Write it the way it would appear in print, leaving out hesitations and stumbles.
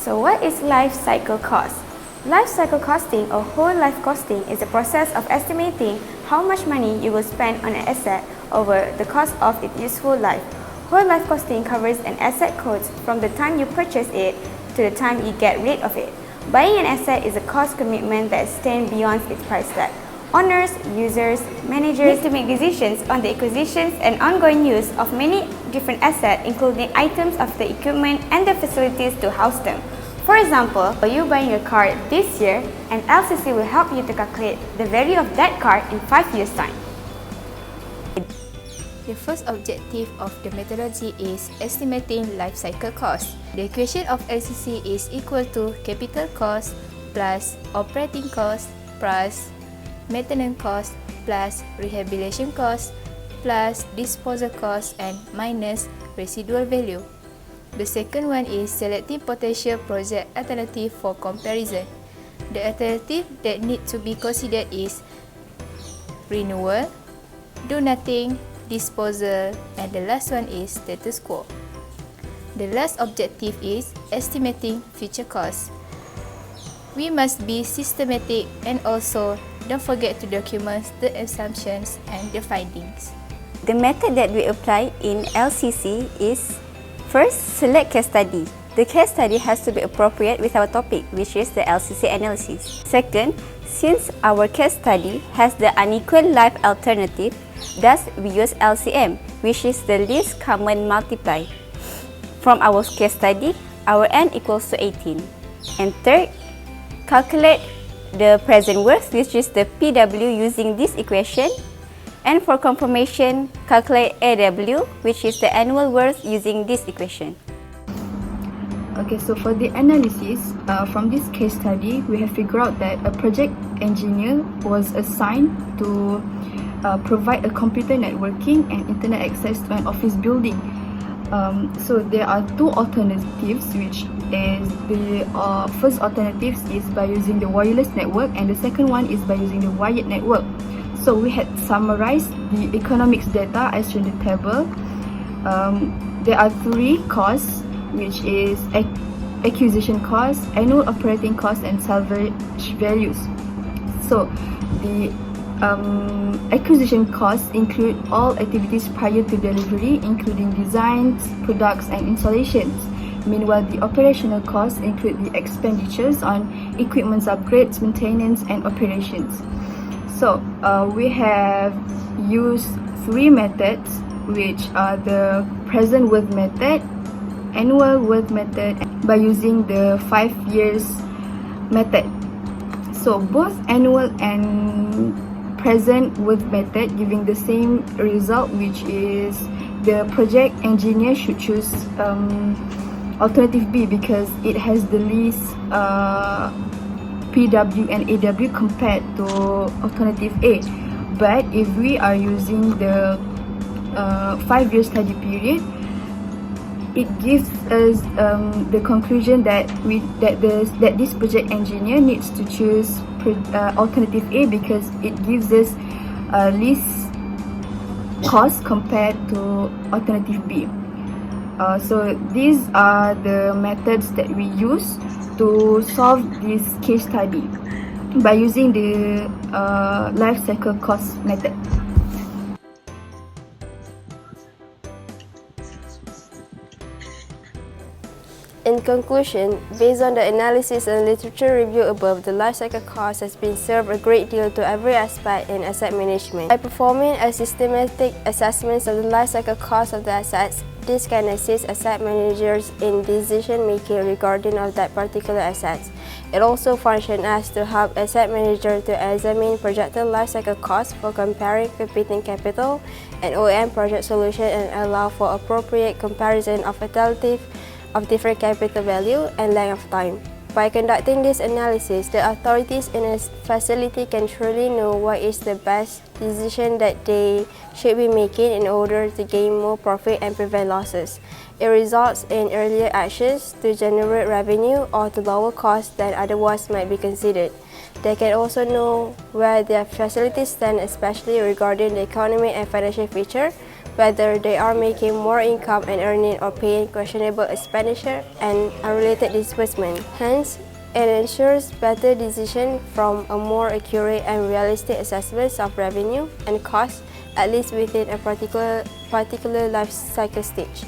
So what is life cycle cost? Life cycle costing or whole life costing is a process of estimating how much money you will spend on an asset over the course of its useful life. Whole life costing covers an asset cost from the time you purchase it to the time you get rid of it. Buying an asset is a cost commitment that extends beyond its price tag. Owners, users, managers need to make decisions on the acquisitions and ongoing use of many different assets, including items of the equipment and the facilities to house them. For example, when you buying a car this year, an LCC will help you to calculate the value of that car in 5 years' time. The first objective of the methodology is estimating life cycle cost. The equation of LCC is equal to capital cost plus operating cost plus maintenance cost plus rehabilitation cost plus disposal cost and minus residual value. The second one is selecting potential project alternative for comparison. The alternative that need to be considered is renewal, do nothing, disposal, and the last one is status quo. The last objective is estimating future costs. We must be systematic and also don't forget to document the assumptions and the findings. The method that we apply in LCC is: first, select case study. The case study has to be appropriate with our topic, which is the LCC analysis. Second, since our case study has the unequal life alternative, thus we use LCM, which is the least common multiply. From our case study, our n equals to 18. And third, calculate the present worth, which is the PW using this equation. And for confirmation, calculate AW, which is the annual worth using this equation. Okay, so for the analysis, from this case study, we have figured out that a project engineer was assigned to provide a computer networking and internet access to an office building. So there are two alternatives, which is the first alternative is by using the wireless network, and the second one is by using the wired network. So we had summarized the economics data as shown in the table. There are three costs, which is acquisition cost, annual operating cost, and salvage values. So the acquisition costs include all activities prior to delivery, including designs, products, and installations. Meanwhile, the operational costs include the expenditures on equipment upgrades, maintenance, and operations. So we have used three methods, which are the present worth method, annual worth method, by using the 5 years method. So both annual and present worth method giving the same result, which is the project engineer should choose alternative B because it has the least PW and AW compared to alternative A. But if we are using the 5-year study period, it gives us the conclusion that this project engineer needs to choose alternative A because it gives us least cost compared to alternative B. So these are the methods that we use to solve this case study by using the life cycle cost method. In conclusion, based on the analysis and literature review above, the life cycle cost has been served a great deal to every aspect in asset management. By performing a systematic assessment of the life cycle cost of the assets, this can assist asset managers in decision making regarding of that particular assets. It also functions as to help asset managers to examine projected life cycle costs for comparing competing capital and OEM project solutions and allow for appropriate comparison of alternative of different capital value and length of time. By conducting this analysis, the authorities in a facility can truly know what is the best decision that they should be making in order to gain more profit and prevent losses. It results in earlier actions to generate revenue or to lower costs than otherwise might be considered. They can also know where their facilities stand, especially regarding the economic and financial feature, whether they are making more income and earning or paying questionable expenditure and unrelated disbursement. Hence, it ensures better decision from a more accurate and realistic assessment of revenue and cost, at least within a particular life cycle stage.